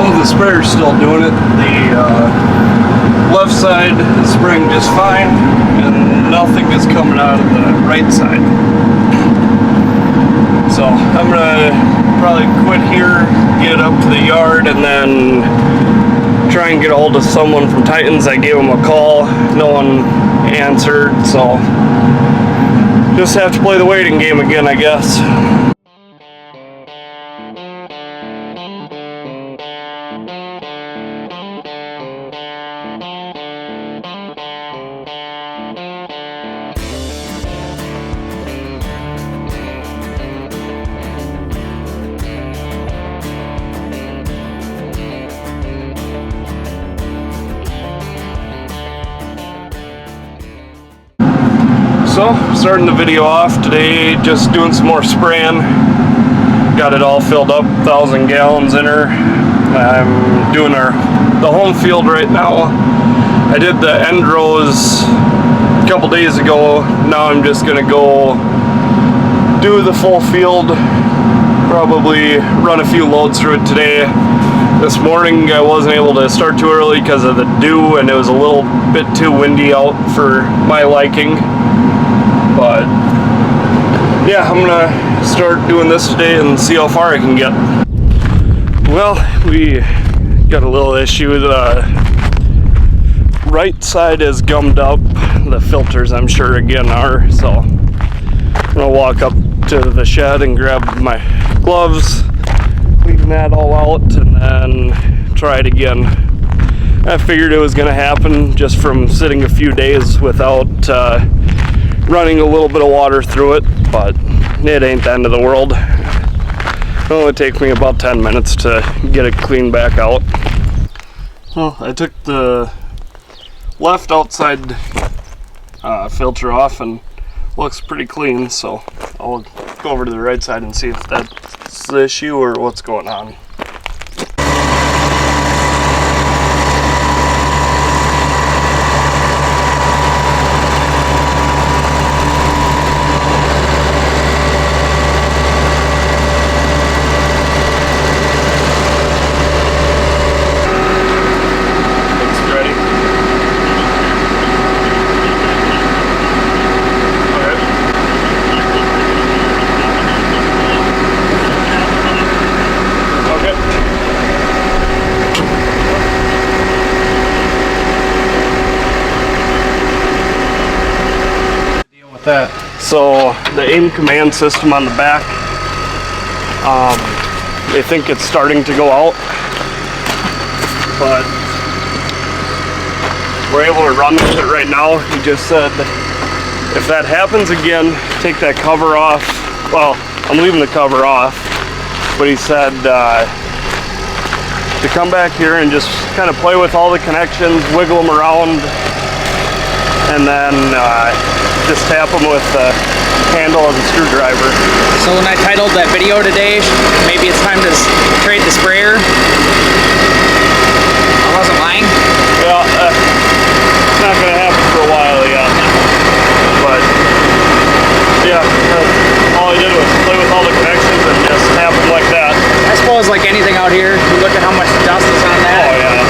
The sprayer's still doing it. The left side is spraying just fine, and nothing is coming out of the right side. So I'm gonna probably quit here, get up to the yard, and then try and get a hold of someone from Titans. I gave them a call, no one answered, so just have to play the waiting game again, I guess. So, starting the video off today, just doing some more spraying. Got it all filled up, 1,000 gallons in her. I'm doing the home field right now. I did the end rows a couple days ago. Now I'm just gonna go do the full field. Probably run a few loads through it today. This morning I wasn't able to start too early because of the dew, and it was a little bit too windy out for my liking. But yeah, I'm gonna start doing this today and see how far I can get. Well, we got a little issue. The right side is gummed up. The filters, I'm sure, again are. So I'm gonna walk up to the shed and grab my gloves, clean that all out, and then try it again. I figured it was gonna happen just from sitting a few days without running a little bit of water through it, but it ain't the end of the world. It'll only take me about 10 minutes to get it cleaned back out. Well, I took the left outside filter off and looks pretty clean, so I'll go over to the right side and see if that's the issue or what's going on. That. So the aim command system on the back, they think it's starting to go out, but we're able to run with it right now. He just said if that happens again, take that cover off. Well, I'm leaving the cover off, but he said to come back here and just kind of play with all the connections, wiggle them around, and then just tap them with the handle of the screwdriver. So when I titled that video today, maybe it's time to trade the sprayer, I wasn't lying? Yeah, it's not going to happen for a while yet. But yeah, all I did was play with all the connections and just tap them like that. I suppose like anything out here, you look at how much dust is on that. Oh yeah.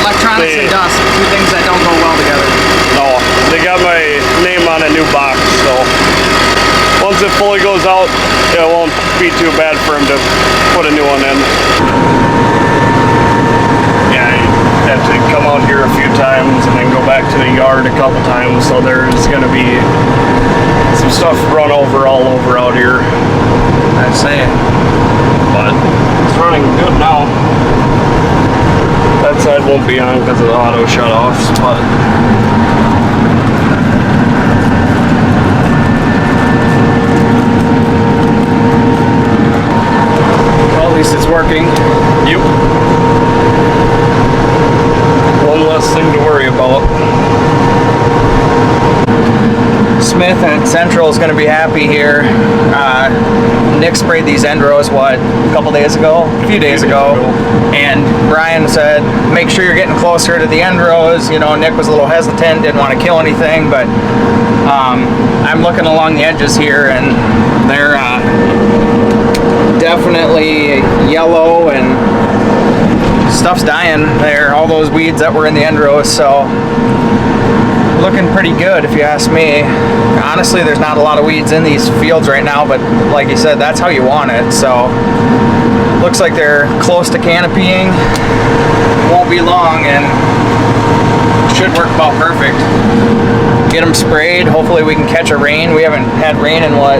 Electronics and dust, two things that don't go well together. No, they got my name on a new box, so once it fully goes out, it won't be too bad for him to put a new one in. Yeah, you have to come out here a few times and then go back to the yard a couple times, so there's going to be some stuff run over all over out here. I'd say. But it's running good now. That side won't be on because of the auto shut-offs, but well, at least it's working. yep. One less thing to worry about. Smith and Central is going to be happy here. Nick sprayed these end rows, what, a couple days ago? A few days ago. And Brian said, make sure you're getting closer to the end rows. You know, Nick was a little hesitant, didn't want to kill anything, but I'm looking along the edges here, and they're definitely yellow and stuff's dying there, all those weeds that were in the end rows, so looking pretty good if you ask me. Honestly, there's not a lot of weeds in these fields right now, but like you said, that's how you want it. So looks like they're close to canopying. Won't be long and should work about perfect. Get them sprayed. Hopefully we can catch a rain. We haven't had rain in what,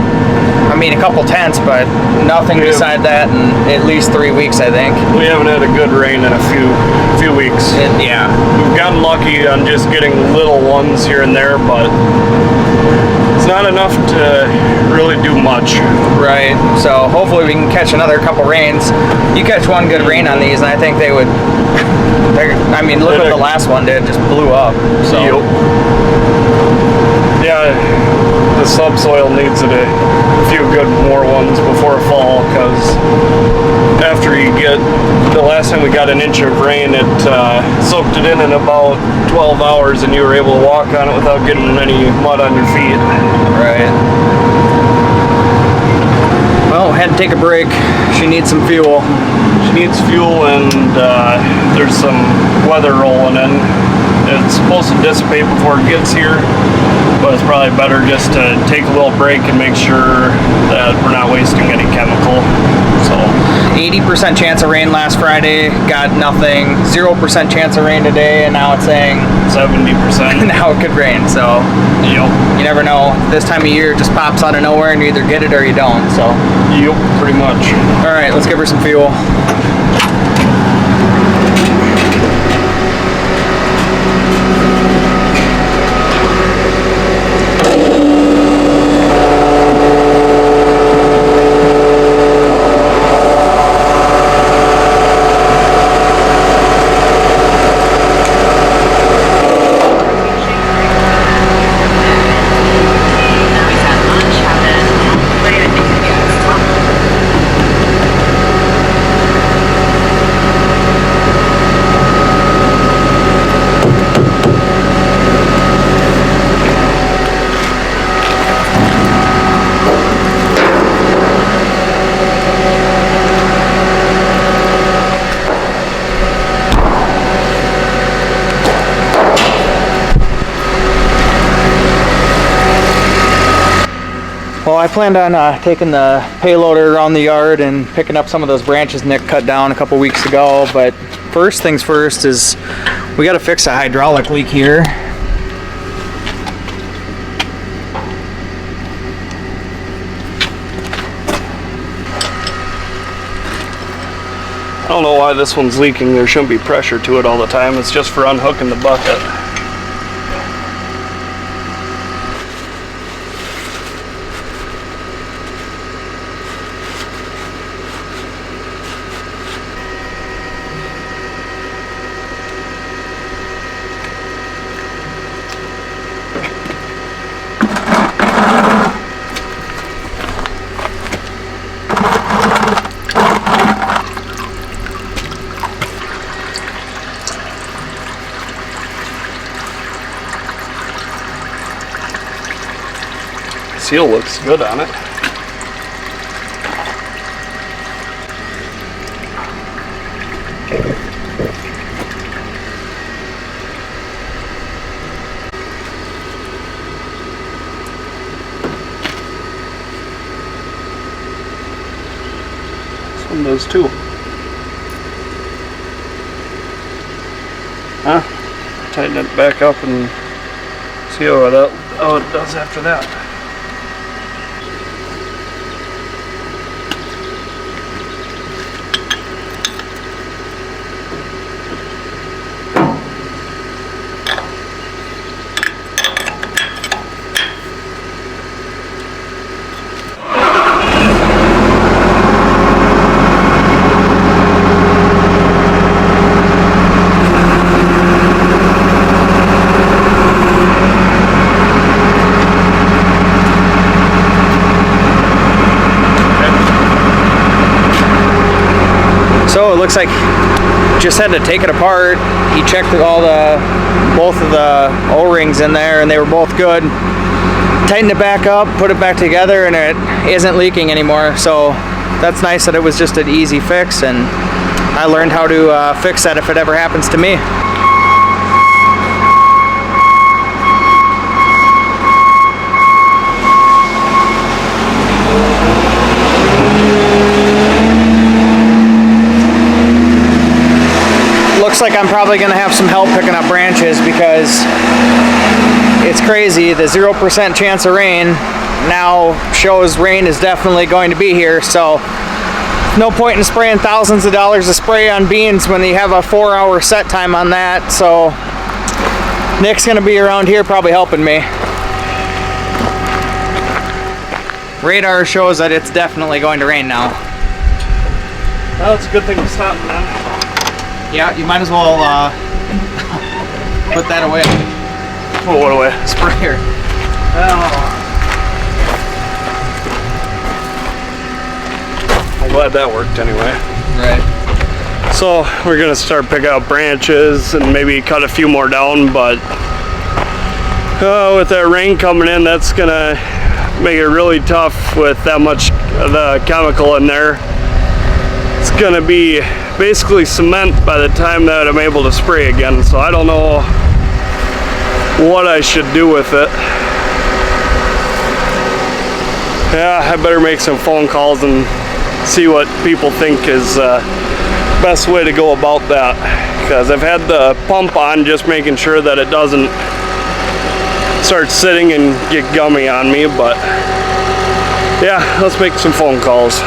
I mean, a couple tenths, but nothing beside that in at least 3 weeks, I think. We haven't had a good rain in a few weeks. Yeah. We've gotten lucky on just getting little ones here and there, but it's not enough to really do much. Right. So hopefully we can catch another couple rains. You catch one good rain on these, and I think they would. I mean, look what the last one did; just blew up. So. Yep. Yeah, the subsoil needs a few good more ones before fall, because after you get, the last time we got an inch of rain, it soaked it in about 12 hours and you were able to walk on it without getting any mud on your feet. Right. Well, had to take a break. She needs some fuel. She needs fuel, and there's some weather rolling in. It's supposed to dissipate before it gets here, but it's probably better just to take a little break and make sure that we're not wasting any chemical. So 80% chance of rain last Friday, got nothing. 0% chance of rain today, and now it's saying 70%. Now it could rain. So yep. You never know. This time of year it just pops out of nowhere, and you either get it or you don't. So yep, pretty much. All right, let's give her some fuel. Well, I planned on taking the payloader around the yard and picking up some of those branches Nick cut down a couple weeks ago, but first things first is we got to fix a hydraulic leak here. I don't know why this one's leaking. There shouldn't be pressure to it all the time. It's just for unhooking the bucket. Seal looks good on it. This one does too. Huh? Tighten it back up and see how it does after that. So it looks like just had to take it apart. He checked both of the O-rings in there, and they were both good. Tightened it back up, put it back together, and it isn't leaking anymore. So that's nice that it was just an easy fix, and I learned how to fix that if it ever happens to me. Looks like I'm probably going to have some help picking up branches because it's crazy. The 0% chance of rain now shows rain is definitely going to be here, so no point in spraying thousands of dollars of spray on beans when you have a 4-hour set time on that. So Nick's going to be around here probably helping me. Radar shows that it's definitely going to rain now. Well, it's a good thing to stop, man. Yeah, you might as well put that away. Oh, what away? Sprayer. Oh. I'm glad that worked anyway. Right. So we're gonna start picking up branches and maybe cut a few more down, but with that rain coming in, that's gonna make it really tough with that much of the chemical in there. It's gonna be basically cement by the time that I'm able to spray again, so I don't know what I should do with it. Yeah, I better make some phone calls and see what people think is the best way to go about that, because I've had the pump on just making sure that it doesn't start sitting and get gummy on me, but yeah, let's make some phone calls.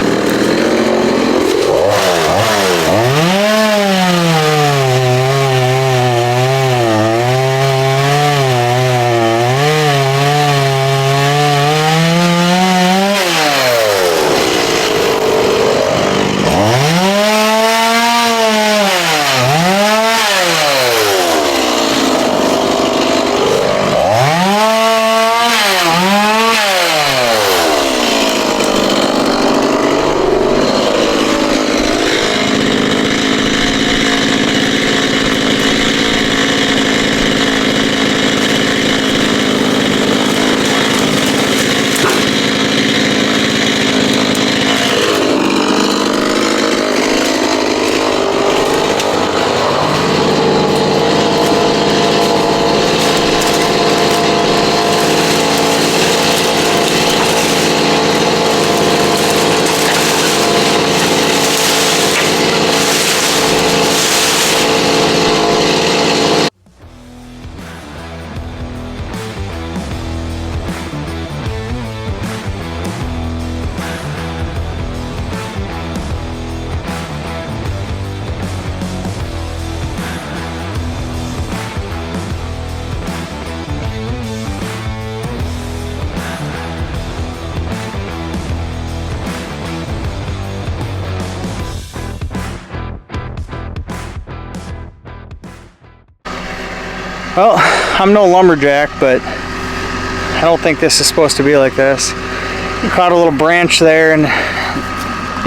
Well, I'm no lumberjack, but I don't think this is supposed to be like this. I caught a little branch there and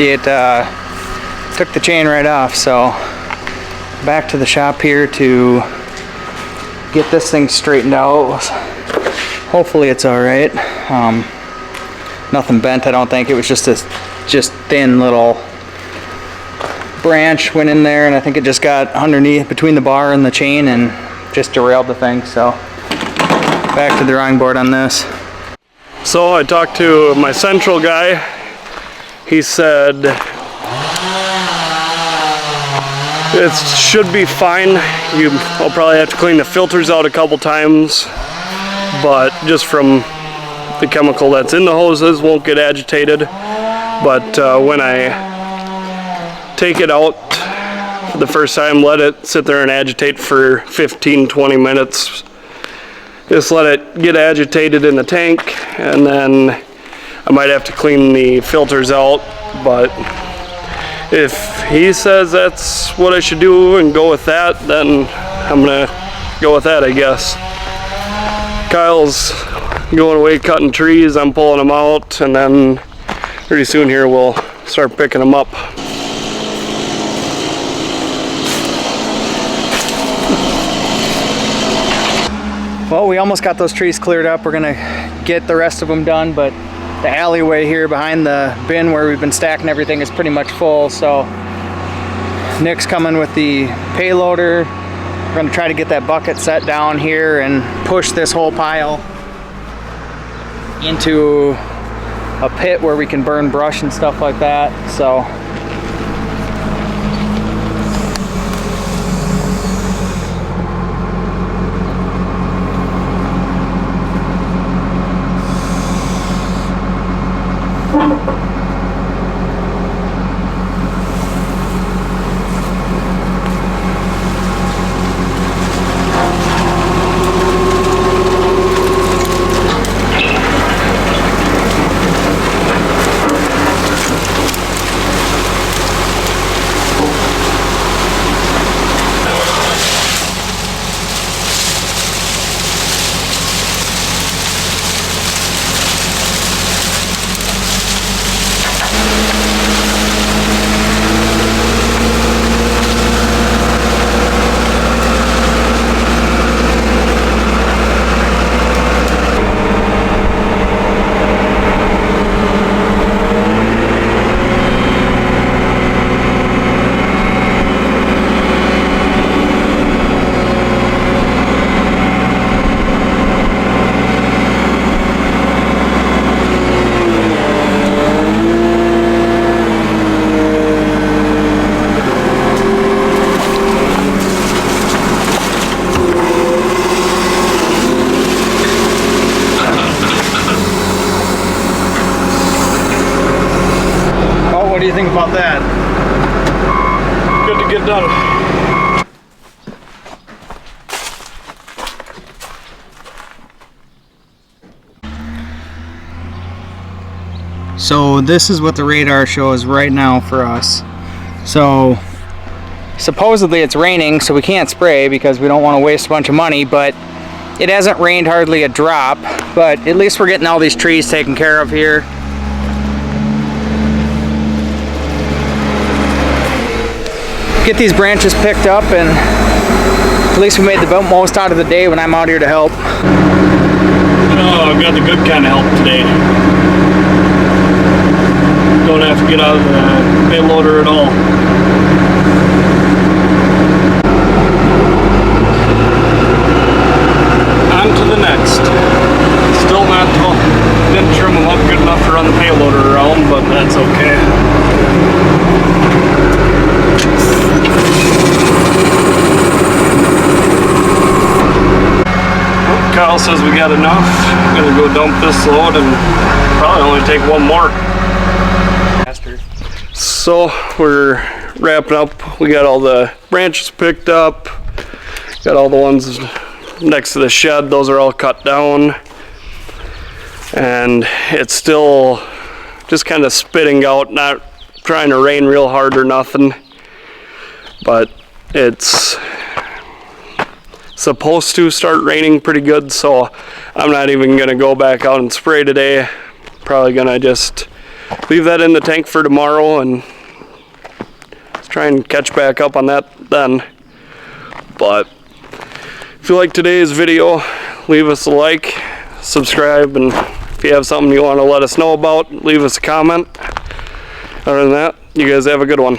it took the chain right off, so back to the shop here to get this thing straightened out. Hopefully it's alright. Nothing bent, I don't think. It was just a thin little branch went in there, and I think it just got underneath between the bar and the chain and just derailed the thing. So back to the drawing board on this. So I talked to my central guy. He said it should be fine. I'll probably have to clean the filters out a couple times, but just from the chemical that's in the hoses won't get agitated. But when I take it out the first time, let it sit there and agitate for 15-20 minutes. Just let it get agitated in the tank, and then I might have to clean the filters out. But if he says that's what I should do and go with that, then I'm gonna go with that, I guess. Kyle's going away cutting trees, I'm pulling them out, and then pretty soon here we'll start picking them up. Well, we almost got those trees cleared up. We're gonna get the rest of them done, but the alleyway here behind the bin where we've been stacking everything is pretty much full, so Nick's coming with the payloader. We're gonna try to get that bucket set down here and push this whole pile into a pit where we can burn brush and stuff like that. So what do you think about that? Good to get done. So this is what the radar shows right now for us. So supposedly it's raining, so we can't spray because we don't want to waste a bunch of money, but it hasn't rained hardly a drop. But at least we're getting all these trees taken care of here. Get these branches picked up, and at least we made the most out of the day when I'm out here to help. Oh, I've got the good kind of help today. Don't have to get out of the payloader at all. On to the next. Still not, didn't trim them up good enough to run the payloader around, but that's okay. Kyle says we got enough. I'm gonna go dump this load and probably only take one more. So we're wrapping up. We got all the branches picked up. Got all the ones next to the shed. Those are all cut down. And it's still just kind of spitting out, not trying to rain real hard or nothing. But it's supposed to start raining pretty good, so I'm not even gonna go back out and spray today. Probably gonna just leave that in the tank for tomorrow and try and catch back up on that then. But if you like today's video, leave us a like, subscribe, and if you have something you want to let us know about, leave us a comment. Other than that, you guys have a good one.